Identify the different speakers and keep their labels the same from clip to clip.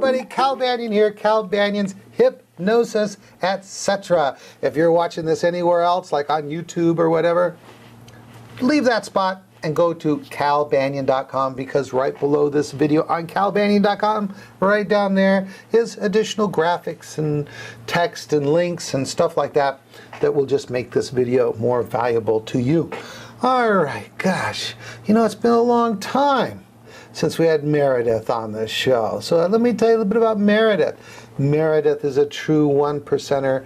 Speaker 1: everybody, Cal Banyan here, Cal Banyan's Hypnosis, etc. If you're watching this anywhere else, like on YouTube or whatever, leave that spot and go to calbanyan.com, because right below this video on calbanyan.com, right down there, is additional graphics and text and links and stuff like that that will just make this video more valuable to you. All right, gosh, you know, it's been a long time since we had Meredith on the show. So let me tell you a little bit about Meredith. Meredith is a true one-percenter,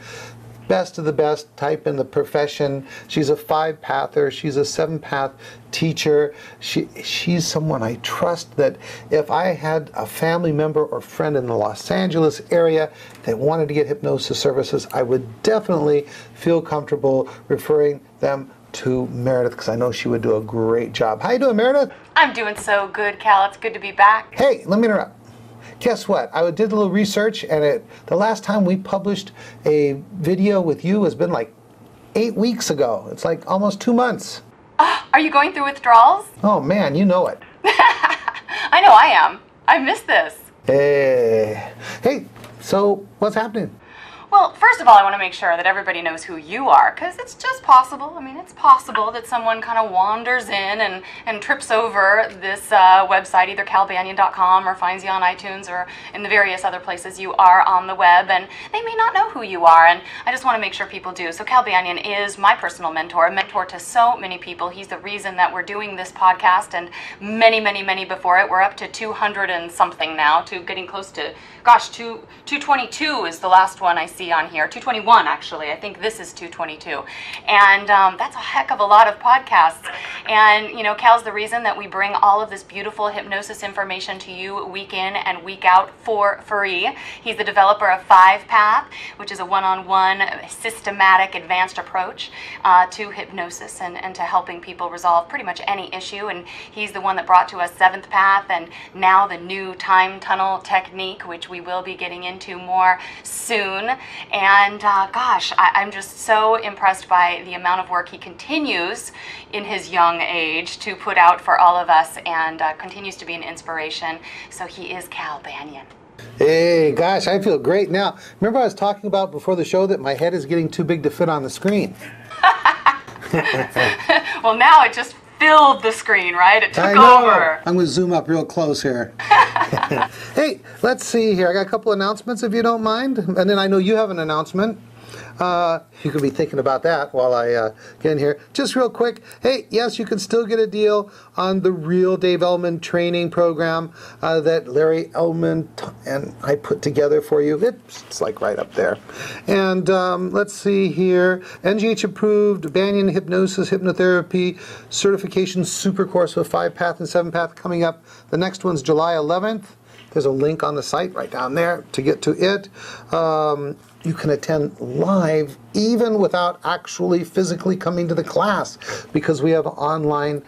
Speaker 1: best of the best type in the profession. She's a 5-pather. She's a 7-path teacher. She's someone I trust that if I had a family member or friend in the Los Angeles area that wanted to get hypnosis services, I would definitely feel comfortable referring them to Meredith, because I know she would do a great job. How you doing, Meredith?
Speaker 2: I'm doing so good, Cal. It's good to be back.
Speaker 1: Hey, let me interrupt. Guess what? I did a little research, and the last time we published a video with you has been like 8 weeks ago. It's like almost 2 months.
Speaker 2: Are you going through withdrawals?
Speaker 1: Oh man, you know it.
Speaker 2: I know I am. I miss this.
Speaker 1: Hey, so what's happening?
Speaker 2: Well, first of all, I want to make sure that everybody knows who you are, because it's just possible. I mean, it's possible that someone kind of wanders in and trips over this website, either calbanyan.com, or finds you on iTunes or in the various other places you are on the web, and they may not know who you are, and I just want to make sure people do. So Cal Banyan is my personal mentor, a mentor to so many people. He's the reason that we're doing this podcast, and many, many, many before it. We're up to 200 and something now, to getting close to, gosh, 222 is the last one I see on here. 221, actually. I think this is 222. And that's a heck of a lot of podcasts. And, you know, Cal's the reason that we bring all of this beautiful hypnosis information to you week in and week out for free. He's the developer of 5-Path, which is a one-on-one, systematic, advanced approach to hypnosis and to helping people resolve pretty much any issue. And he's the one that brought to us 7th Path, and now the new time tunnel technique, which we will be getting into more soon. And gosh, I'm just so impressed by the amount of work he continues in his young age to put out for all of us, and continues to be an inspiration. So he is Cal Banyan.
Speaker 1: Hey, gosh, I feel great now. Remember I was talking about before the show that my head is getting too big to fit on the screen?
Speaker 2: Well, now it just filled the screen, right? It took over.
Speaker 1: I'm going to zoom up real close here. Hey, let's see here. I got a couple announcements, if you don't mind. And then I know you have an announcement. You could be thinking about that while I get in here. Just real quick, hey, yes, you can still get a deal on the real Dave Ellman training program that Larry Ellman and I put together for you. It's like right up there. And let's see here. NGH approved Banyan Hypnosis Hypnotherapy Certification Super Course with 5-Path and 7-Path coming up. The next one's July 11th. There's a link on the site right down there to get to it. You can attend live even without actually physically coming to the class, because we have an online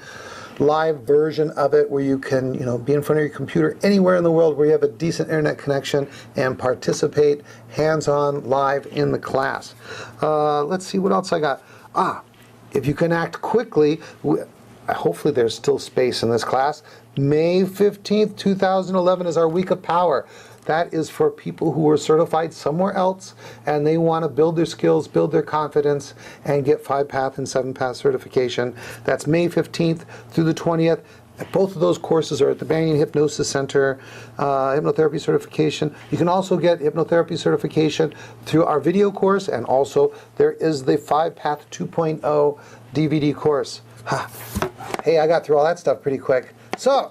Speaker 1: live version of it where you can, you know, be in front of your computer anywhere in the world where you have a decent internet connection and participate hands-on live in the class. Let's see what else I got. If you can act quickly, hopefully there's still space in this class. May 15th, 2011 is our Week of Power. That is for people who are certified somewhere else and they want to build their skills, build their confidence, and get 5-Path and 7-Path certification. That's May 15th through the 20th. Both of those courses are at the Banyan Hypnosis Center, hypnotherapy certification. You can also get hypnotherapy certification through our video course, and also there is the 5-Path 2.0 DVD course. Hey, I got through all that stuff pretty quick. So,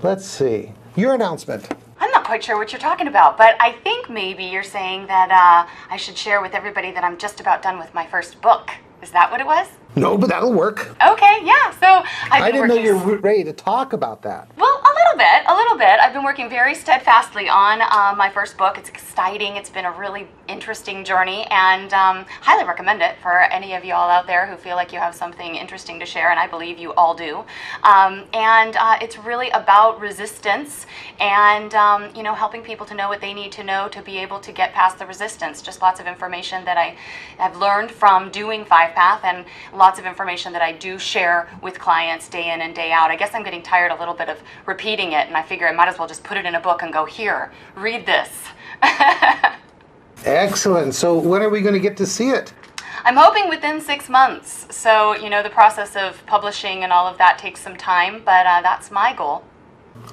Speaker 1: let's see. Your announcement.
Speaker 2: I'm not quite sure what you're talking about, but I think maybe you're saying that I should share with everybody that I'm just about done with my first book. Is that what it was?
Speaker 1: No, but that'll work.
Speaker 2: Okay, yeah. So
Speaker 1: I didn't know you were ready to talk about that.
Speaker 2: Well, a little bit. I've been working very steadfastly on my first book. It's exciting. It's been a really interesting journey, and highly recommend it for any of you all out there who feel like you have something interesting to share, and I believe you all do. And it's really about resistance and you know, helping people to know what they need to know to be able to get past the resistance. Just lots of information that I have learned from doing 5-Path, and lots of information that I do share with clients day in and day out. I guess I'm getting tired a little bit of repeating reading it, and I figure I might as well just put it in a book and go, here, read this.
Speaker 1: Excellent. So when are we going to get to see it?
Speaker 2: I'm hoping within 6 months. So, the process of publishing and all of that takes some time, but that's my goal.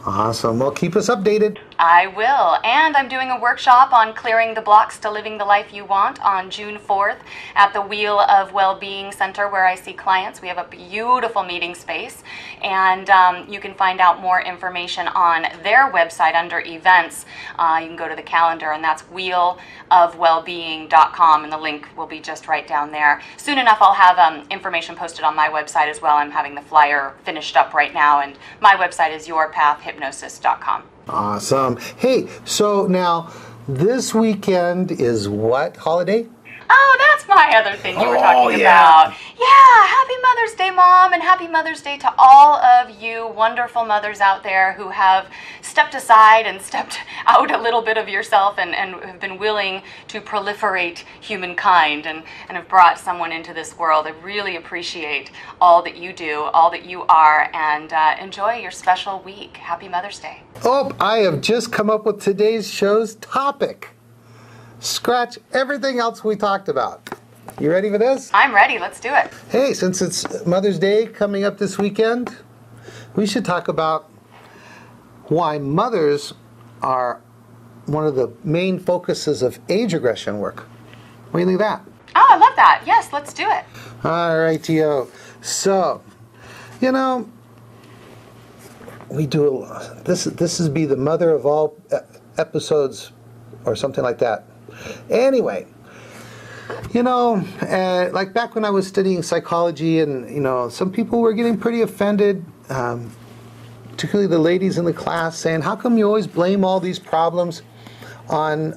Speaker 1: Awesome. Well, keep us updated.
Speaker 2: I will. And I'm doing a workshop on clearing the blocks to living the life you want on June 4th at the Wheel of Wellbeing Center where I see clients. We have a beautiful meeting space, and you can find out more information on their website under events. You can go to the calendar, and that's wheelofwellbeing.com, and the link will be just right down there. Soon enough, I'll have information posted on my website as well. I'm having the flyer finished up right now, and my website is yourpathhypnosis.com.
Speaker 1: Awesome. Hey, so now this weekend is what holiday?
Speaker 2: Oh, that's my other thing you were talking
Speaker 1: yeah.
Speaker 2: about. Yeah, happy Mother's Day, Mom, and happy Mother's Day to all of you wonderful mothers out there who have stepped aside and stepped out a little bit of yourself and have been willing to proliferate humankind and have brought someone into this world. I really appreciate all that you do, all that you are, and enjoy your special week. Happy Mother's Day.
Speaker 1: Oh, I have just come up with today's show's topic. Scratch everything else we talked about. You ready for this?
Speaker 2: I'm ready. Let's do it.
Speaker 1: Hey, since it's Mother's Day coming up this weekend, we should talk about why mothers are one of the main focuses of age regression work. What do you think of that?
Speaker 2: Oh, I love that. Yes, let's do it.
Speaker 1: All right, Tio. So, we do this is be the mother of all episodes or something like that. Anyway, like back when I was studying psychology, and some people were getting pretty offended, particularly the ladies in the class, saying, how come you always blame all these problems on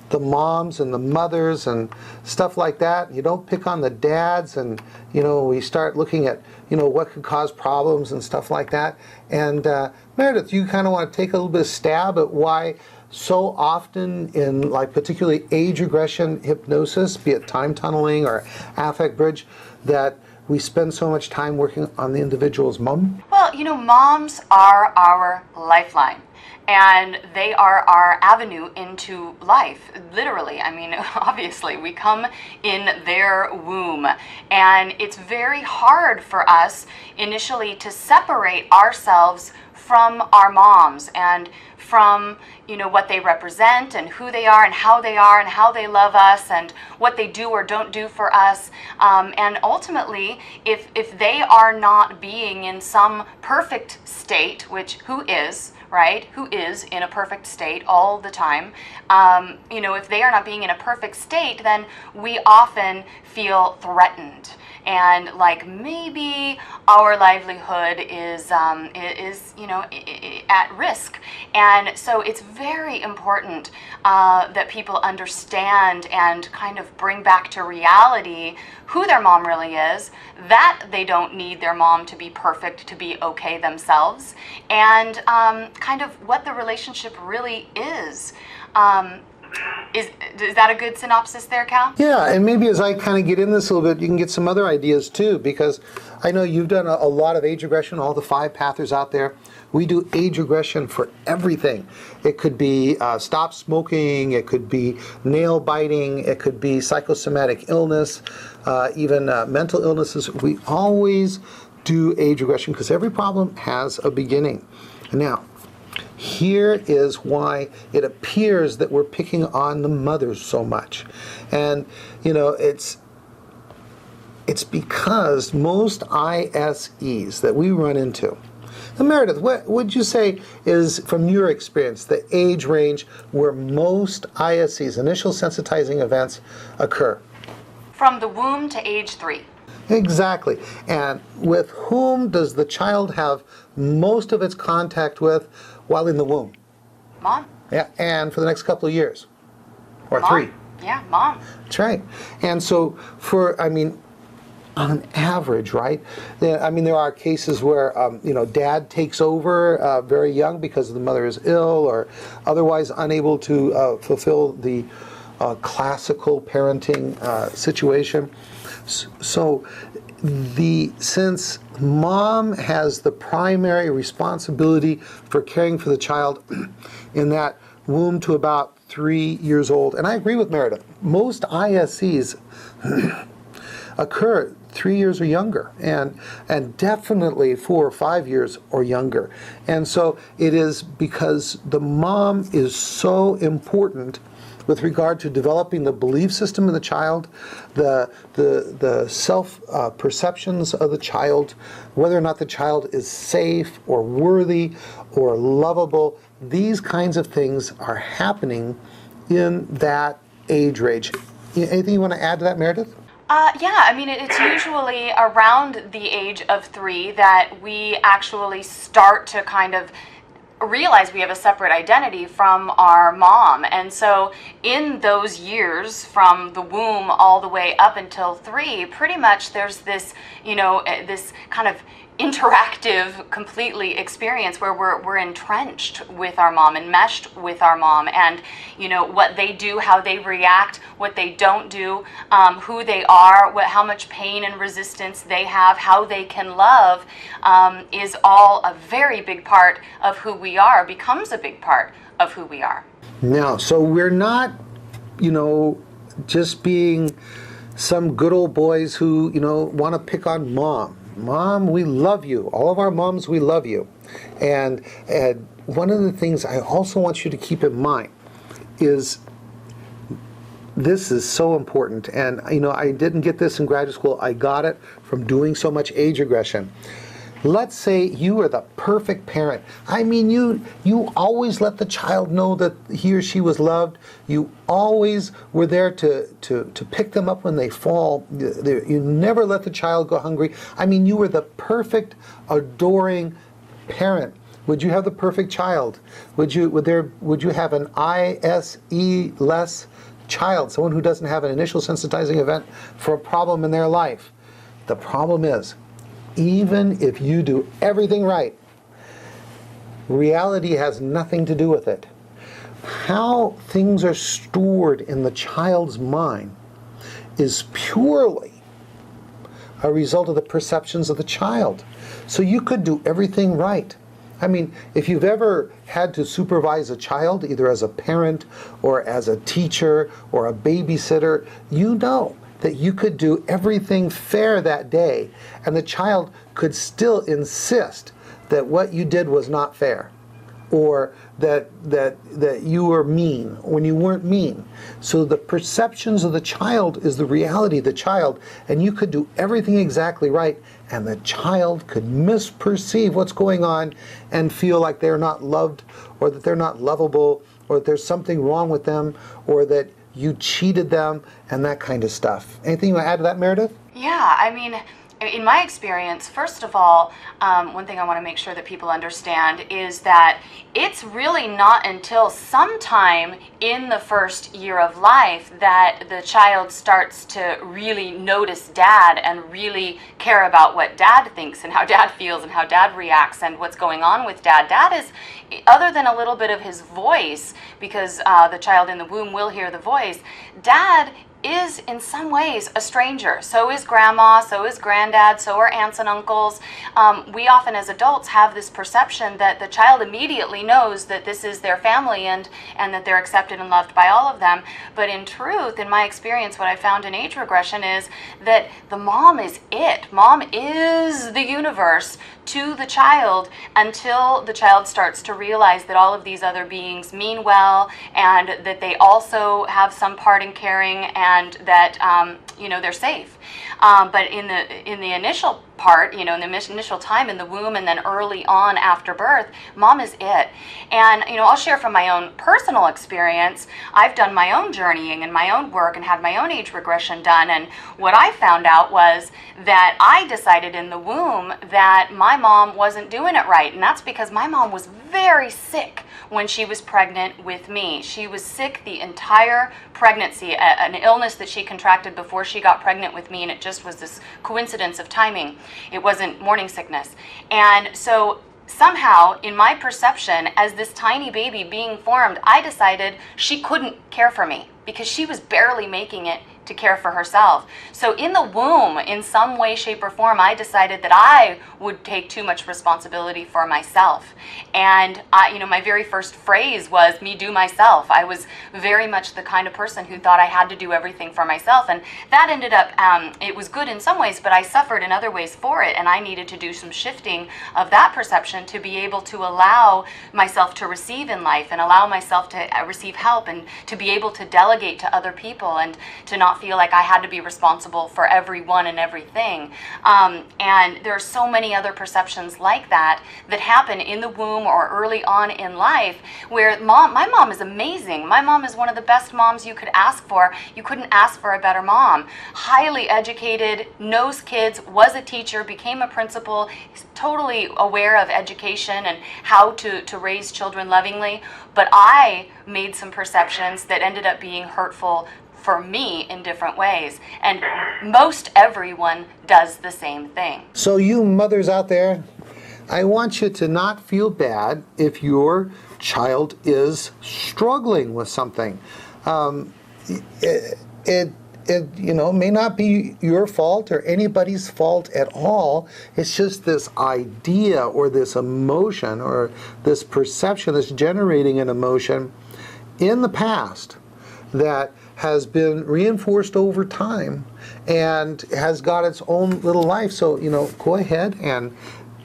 Speaker 1: the moms and the mothers and stuff like that? You don't pick on the dads, and we start looking at what could cause problems and stuff like that. And Meredith, you kind of want to take a little bit of stab at why so often in particularly age regression hypnosis, be it time tunneling or affect bridge, that we spend so much time working on the individual's mom?
Speaker 2: Well, moms are our lifeline. And they are our avenue into life, literally. I mean, obviously, we come in their womb. And it's very hard for us initially to separate ourselves from our moms and from what they represent and who they are and how they love us and what they do or don't do for us. And ultimately, if they are not being in some perfect state, which who is, right? Who is in a perfect state all the time? If they are not being in a perfect state, then we often feel threatened. And like maybe our livelihood is at risk. And so it's very important that people understand and kind of bring back to reality who their mom really is, that they don't need their mom to be perfect to be okay themselves, and kind of what the relationship really is. Is that a good synopsis there, Cal?
Speaker 1: Yeah, and maybe as I kind of get in this a little bit, you can get some other ideas too, because I know you've done a lot of age regression, all the 5 pathers out there. We do age regression for everything. It could be stop smoking, it could be nail biting, it could be psychosomatic illness, even mental illnesses. We always do age regression because every problem has a beginning. Now, here is why it appears that we're picking on the mothers so much. And, it's because most ISEs that we run into. Now, Meredith, what would you say is, from your experience, the age range where most ISEs, initial sensitizing events, occur?
Speaker 2: From the womb to age 3.
Speaker 1: Exactly. And with whom does the child have most of its contact with while in the womb?
Speaker 2: Mom.
Speaker 1: Yeah, and for the next couple of years. Or
Speaker 2: Mom.
Speaker 1: 3.
Speaker 2: Yeah, mom.
Speaker 1: That's right. And so on an average, right? There are cases where, dad takes over very young because the mother is ill or otherwise unable to fulfill the classical parenting situation. So since mom has the primary responsibility for caring for the child in that womb to about 3 years old, and I agree with Meredith, most ISCs occur 3 years or younger, and definitely 4 or 5 years or younger. And so it is because the mom is so important with regard to developing the belief system of the child, the self perceptions of the child, whether or not the child is safe or worthy or lovable. These kinds of things are happening in that age range. Anything you want to add to that, Meredith?
Speaker 2: Yeah, I mean, it's usually around the age of 3 that we actually start to kind of realize we have a separate identity from our mom. And so in those years from the womb all the way up until 3, pretty much there's this, this kind of interactive completely experience where we're entrenched with our mom, enmeshed with our mom, and what they do, how they react, what they don't do, who they are, how much pain and resistance they have, how they can love, is all a very big part of who we are, becomes a big part of who we are.
Speaker 1: Now, so we're not, just being some good old boys who, want to pick on mom. Mom, we love you. All of our moms, we love you. And one of the things I also want you to keep in mind is this is so important. And, I didn't get this in graduate school. I got it from doing so much age regression. Let's say you are the perfect parent. I mean, you always let the child know that he or she was loved. You always were there to pick them up when they fall. You never let the child go hungry. I mean, you were the perfect, adoring parent. Would you have the perfect child? Would you have an ISE-less child, someone who doesn't have an initial sensitizing event for a problem in their life? The problem is, even if you do everything right, reality has nothing to do with it. How things are stored in the child's mind is purely a result of the perceptions of the child. So you could do everything right. I mean, if you've ever had to supervise a child, either as a parent or as a teacher or a babysitter, you know that you could do everything fair that day, and the child could still insist that what you did was not fair, or that you were mean when you weren't mean. So the perceptions of the child is the reality of the child, and you could do everything exactly right, and the child could misperceive what's going on and feel like they're not loved, or that they're not lovable, or that there's something wrong with them, or that you cheated them, and that kind of stuff. Anything you want to add to that, Meredith?
Speaker 2: Yeah, I mean, in my experience, first of all, one thing I want to make sure that people understand is that it's really not until sometime in the first year of life that the child starts to really notice dad and really care about what dad thinks and how dad feels and how dad reacts and what's going on with dad. Dad is, other than a little bit of his voice, because the child in the womb will hear the voice, dad is in some ways a stranger. So is grandma, so is granddad, so are aunts and uncles. We often as adults have this perception that the child immediately knows that this is their family and that they're accepted and loved by all of them. But in truth, in my experience, what I found in age regression is that the mom is it. Mom is the universe to the child until the child starts to realize that all of these other beings mean well and that they also have some part in caring and that they're safe. But in the initial part, in the initial time in the womb and then early on after birth, mom is it. And I'll share from my own personal experience. I've done my own journeying and my own work and had my own age regression done, and what I found out was that I decided in the womb that my mom wasn't doing it right, and that's because my mom was very sick when she was pregnant with me. She was sick the entire pregnancy, an illness that she contracted before she got pregnant with me, and it just was this coincidence of timing. It wasn't morning sickness. And so somehow, in my perception, as this tiny baby being formed, I decided she couldn't care for me because she was barely making it to care for herself. So in the womb, in some way, shape, or form, I decided that I would take too much responsibility for myself. And my very first phrase was, me do myself. I was very much the kind of person who thought I had to do everything for myself. And that ended up, it was good in some ways, but I suffered in other ways for it. And I needed to do some shifting of that perception to be able to allow myself to receive in life and allow myself to receive help and to be able to delegate to other people and to not feel like I had to be responsible for everyone and everything. And there are so many other perceptions like that that happen in the womb or early on in life where my mom is amazing. My mom is one of the best moms you could ask for. You couldn't ask for a better mom. Highly educated, knows kids, was a teacher, became a principal, totally aware of education and how to raise children lovingly. But I made some perceptions that ended up being hurtful for me in different ways. And most everyone does the same thing.
Speaker 1: So you mothers out there, I want you to not feel bad if your child is struggling with something. It may not be your fault or anybody's fault at all. It's just this idea or this emotion or this perception that's generating an emotion in the past that has been reinforced over time and has got its own little life. So, go ahead and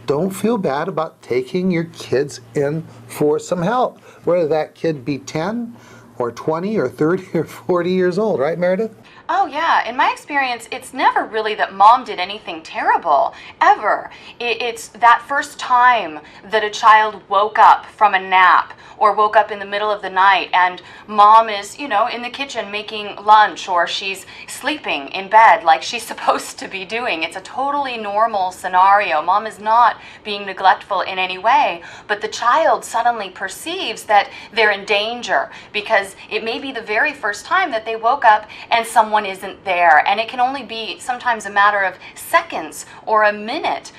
Speaker 1: don't feel bad about taking your kids in for some help, whether that kid be 10 or 20 or 30 or 40 years old, right, Meredith?
Speaker 2: Oh yeah, in my experience, it's never really that mom did anything terrible, ever. It's that first time that a child woke up from a nap or woke up in the middle of the night and mom is, in the kitchen making lunch, or she's sleeping in bed like she's supposed to be doing. It's a totally normal scenario. Mom is not being neglectful in any way, but the child suddenly perceives that they're in danger because it may be the very first time that they woke up and someone isn't there, and it can only be sometimes a matter of seconds or a minute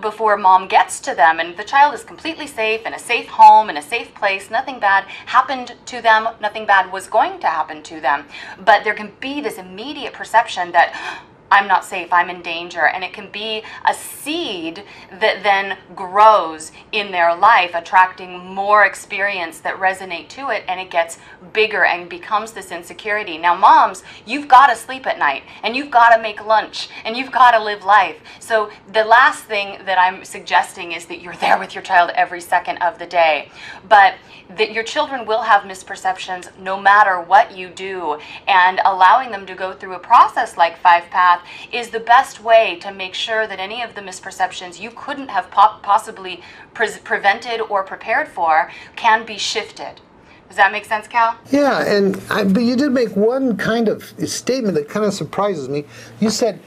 Speaker 2: before mom gets to them, and the child is completely safe in a safe home, in a safe place. Nothing bad happened to them, nothing bad was going to happen to them, but there can be this immediate perception that I'm not safe, I'm in danger, and it can be a seed that then grows in their life, attracting more experience that resonate to it, and it gets bigger and becomes this insecurity. Now moms, you've got to sleep at night, and you've got to make lunch, and you've got to live life. So the last thing that I'm suggesting is that you're there with your child every second of the day, but that your children will have misperceptions no matter what you do, and allowing them to go through a process like 5-Path is the best way to make sure that any of the misperceptions you couldn't have possibly prevented or prepared for can be shifted. Does that make sense, Cal?
Speaker 1: Yeah, but you did make one kind of statement that kind of surprises me. You said,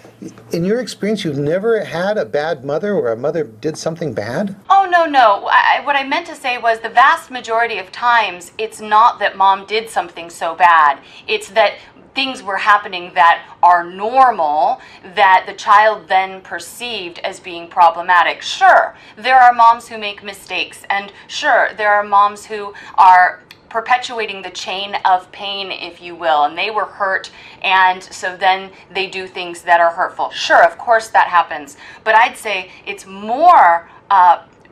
Speaker 1: in your experience, you've never had a bad mother or a mother did something bad?
Speaker 2: Oh, no. What I meant to say was the vast majority of times, it's not that mom did something so bad. It's that things were happening that are normal that the child then perceived as being problematic. Sure, there are moms who make mistakes, and sure, there are moms who are perpetuating the chain of pain, if you will, and they were hurt, and so then they do things that are hurtful. Sure, of course that happens, but I'd say it's more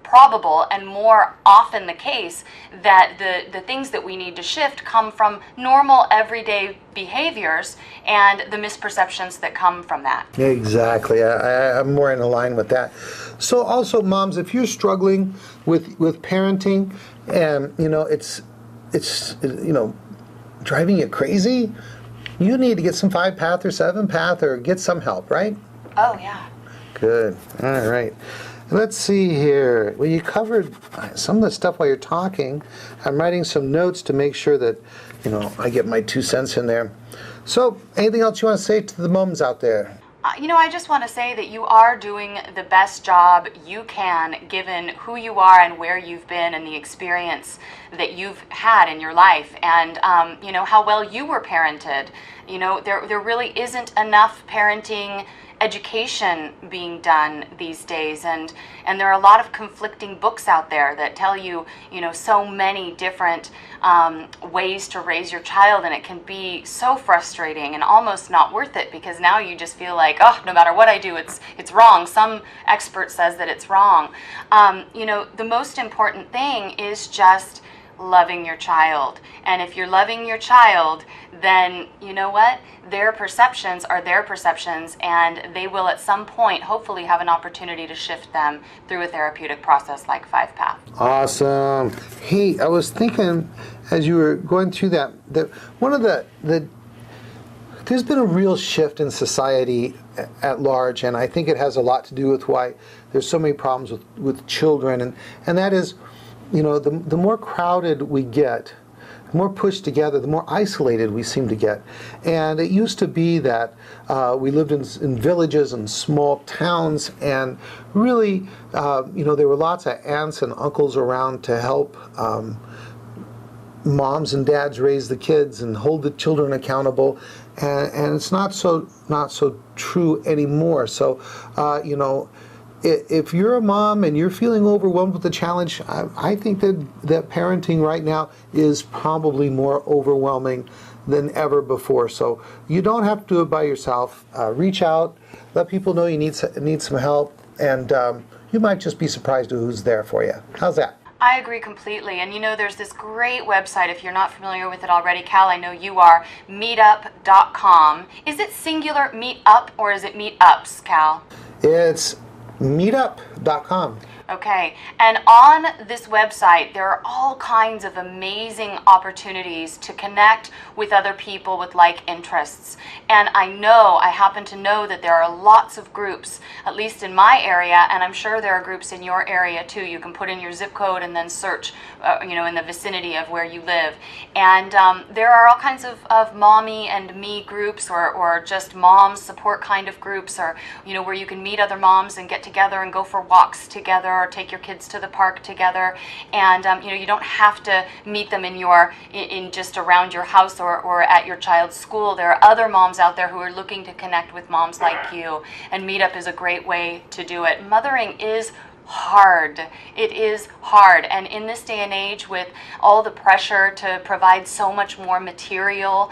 Speaker 2: probable and more often the case that the things that we need to shift come from normal everyday behaviors and the misperceptions that come from that.
Speaker 1: Exactly. I'm more in line with that. So also, moms, if you're struggling with parenting and it's driving you crazy, you need to get some 5-Path or 7-Path or get some help, right?
Speaker 2: Oh yeah.
Speaker 1: Good. All right. Let's see here. Well, you covered some of the stuff while you're talking. I'm writing some notes to make sure that, I get my 2 cents in there. So, anything else you want to say to the moms out there?
Speaker 2: I just want to say that you are doing the best job you can given who you are and where you've been and the experience that you've had in your life and, how well you were parented. There really isn't enough parenting education being done these days, and there are a lot of conflicting books out there that tell you, so many different ways to raise your child, and it can be so frustrating and almost not worth it, because now you just feel like, oh, no matter what I do, it's wrong. Some expert says that it's wrong. The most important thing is just loving your child. And if you're loving your child, then you know what? Their perceptions are their perceptions, and they will at some point hopefully have an opportunity to shift them through a therapeutic process like 5-Path.
Speaker 1: Awesome. Hey, I was thinking as you were going through that one of the there's been a real shift in society at large, and I think it has a lot to do with why there's so many problems with children, and that is, the more crowded we get, the more pushed together, the more isolated we seem to get. And it used to be that we lived in villages and small towns, and really, there were lots of aunts and uncles around to help moms and dads raise the kids and hold the children accountable. And it's not so true anymore. So, if you're a mom and you're feeling overwhelmed with the challenge, I think that parenting right now is probably more overwhelming than ever before. So you don't have to do it by yourself. Reach out, let people know you need some help, and you might just be surprised at who's there for you. How's that?
Speaker 2: I agree completely. And there's this great website, if you're not familiar with it already, Cal, I know you are, meetup.com. Is it singular meetup or is it meetups, Cal?
Speaker 1: It's meetup.com.
Speaker 2: Okay, and on this website, there are all kinds of amazing opportunities to connect with other people with like interests. And I happen to know that there are lots of groups, at least in my area, and I'm sure there are groups in your area too. You can put in your zip code and then search, in the vicinity of where you live. And there are all kinds of mommy and me groups, or just mom support kind of groups, or, where you can meet other moms and get together and go for walks together, or take your kids to the park together. And you don't have to meet them in just around your house or at your child's school. There are other moms out there who are looking to connect with moms like you, and Meetup is a great way to do it. Mothering is hard. It is hard, and in this day and age, with all the pressure to provide so much more material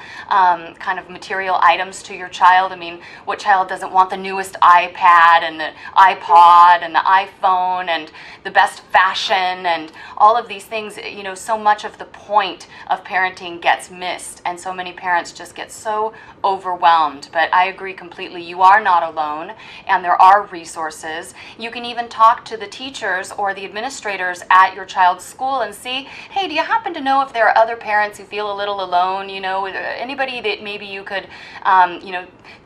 Speaker 2: material items to your child. I mean, what child doesn't want the newest iPad and the iPod and the iPhone and the best fashion and all of these things? So much of the point of parenting gets missed, and so many parents just get so overwhelmed. But I agree completely. You are not alone, and there are resources. You can even talk to the teachers or the administrators at your child's school and see, hey, do you happen to know if there are other parents who feel a little alone? Anybody that maybe you could,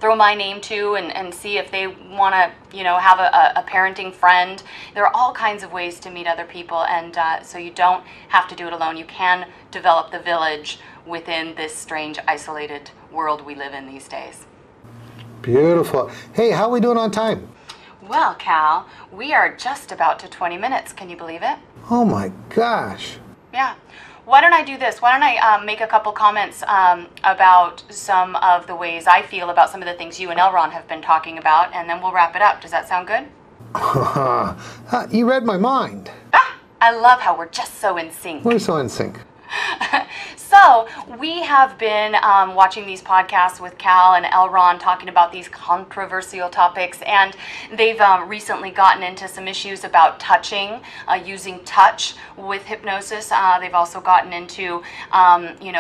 Speaker 2: throw my name to and see if they want to, have a parenting friend. There are all kinds of ways to meet other people, and so you don't have to do it alone. You can develop the village within this strange, isolated world we live in these days.
Speaker 1: Beautiful. Hey, how are we doing on time?
Speaker 2: Well, Cal, we are just about to 20 minutes. Can you believe it?
Speaker 1: Oh my gosh.
Speaker 2: Yeah. Why don't I do this? Why don't I make a couple comments about some of the ways I feel about some of the things you and Elron have been talking about, and then we'll wrap it up. Does that sound good?
Speaker 1: You read my mind.
Speaker 2: I love how we're just so in sync.
Speaker 1: We're so in sync.
Speaker 2: So we have been watching these podcasts with Cal and Elron talking about these controversial topics, and they've recently gotten into some issues about touching, using touch with hypnosis. They've also gotten into,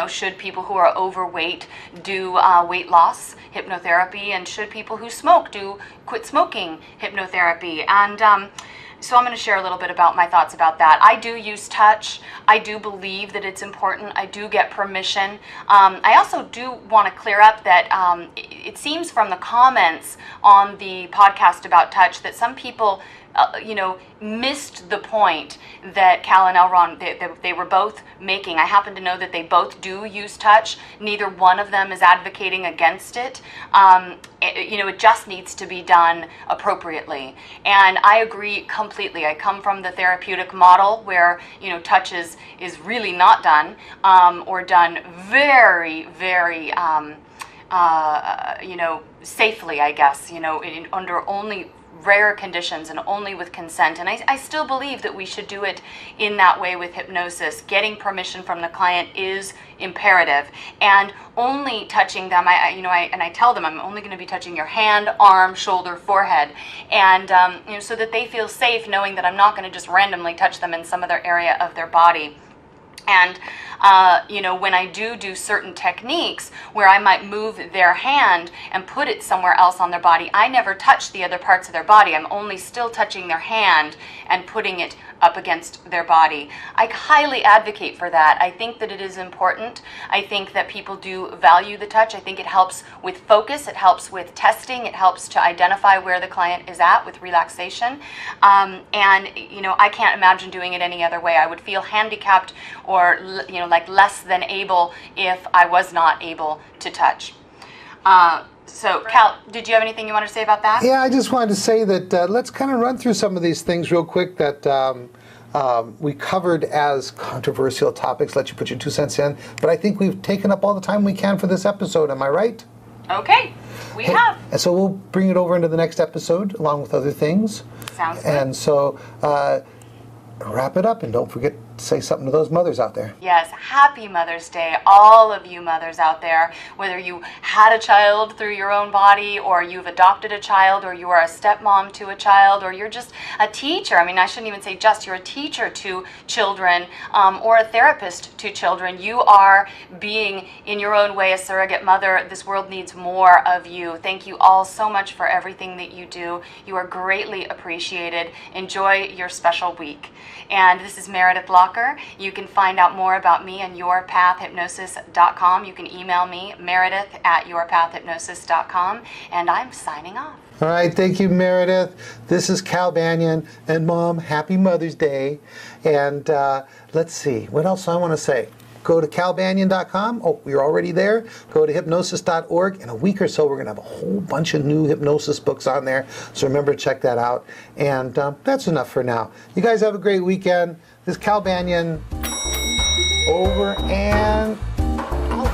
Speaker 2: should people who are overweight do weight loss hypnotherapy, and should people who smoke do quit smoking hypnotherapy. And so I'm going to share a little bit about my thoughts about that. I do use touch. I do believe that it's important. I do get permission. I also do want to clear up that it seems from the comments on the podcast about touch that some people missed the point that Cal and Elron, they were both making. I happen to know that they both do use touch. Neither one of them is advocating against it. It just needs to be done appropriately. And I agree completely. I come from the therapeutic model where, touch is really not done, or done very, very, safely, I guess, under only rare conditions and only with consent. And I still believe that we should do it in that way with hypnosis. Getting permission from the client is imperative, and only touching them, I tell them I'm only going to be touching your hand, arm, shoulder, forehead, and so that they feel safe knowing that I'm not going to just randomly touch them in some other area of their body. And when I do certain techniques where I might move their hand and put it somewhere else on their body, I never touch the other parts of their body. I'm only still touching their hand and putting it up against their body. I highly advocate for that. I think that it is important. I think that people do value the touch. I think it helps with focus. It helps with testing. It helps to identify where the client is at with relaxation. I can't imagine doing it any other way. I would feel handicapped or like less than able if I was not able to touch. So, Cal, did you have anything you want to say about that?
Speaker 1: Yeah, I just wanted to say that let's kind of run through some of these things real quick that we covered as controversial topics, let you put your 2 cents in. But I think we've taken up all the time we can for this episode. Am I right?
Speaker 2: Okay, we have.
Speaker 1: And so we'll bring it over into the next episode along with other things.
Speaker 2: Sounds good.
Speaker 1: And so wrap it up, and don't forget to say something to those mothers out there.
Speaker 2: Yes, happy Mother's Day, all of you mothers out there, whether you had a child through your own body, or you've adopted a child, or you are a stepmom to a child, or you're just a teacher. I mean, I shouldn't even say just, you're a teacher to children, or a therapist to children. You are being, in your own way, a surrogate mother. This world needs more of you. Thank you all so much for everything that you do. You are greatly appreciated. Enjoy your special week. And this is Meredith Locker. You can find out more about me on yourpathhypnosis.com. You can email me, meredith@yourpathhypnosis.com. And I'm signing off.
Speaker 1: All right, thank you, Meredith. This is Cal Banyan. And Mom, happy Mother's Day. And let's see, what else I want to say? Go to calbanyan.com. Oh, we're already there. Go to hypnosis.org. In a week or so, we're going to have a whole bunch of new hypnosis books on there. So remember to check that out. And that's enough for now. You guys have a great weekend. This is Cal Banyan. Over and out.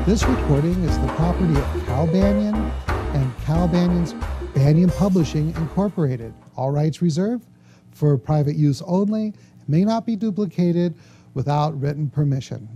Speaker 3: This recording is the property of Cal Banyan and Cal Banyan's Banyan Publishing Incorporated. All rights reserved for private use only. May not be duplicated without written permission.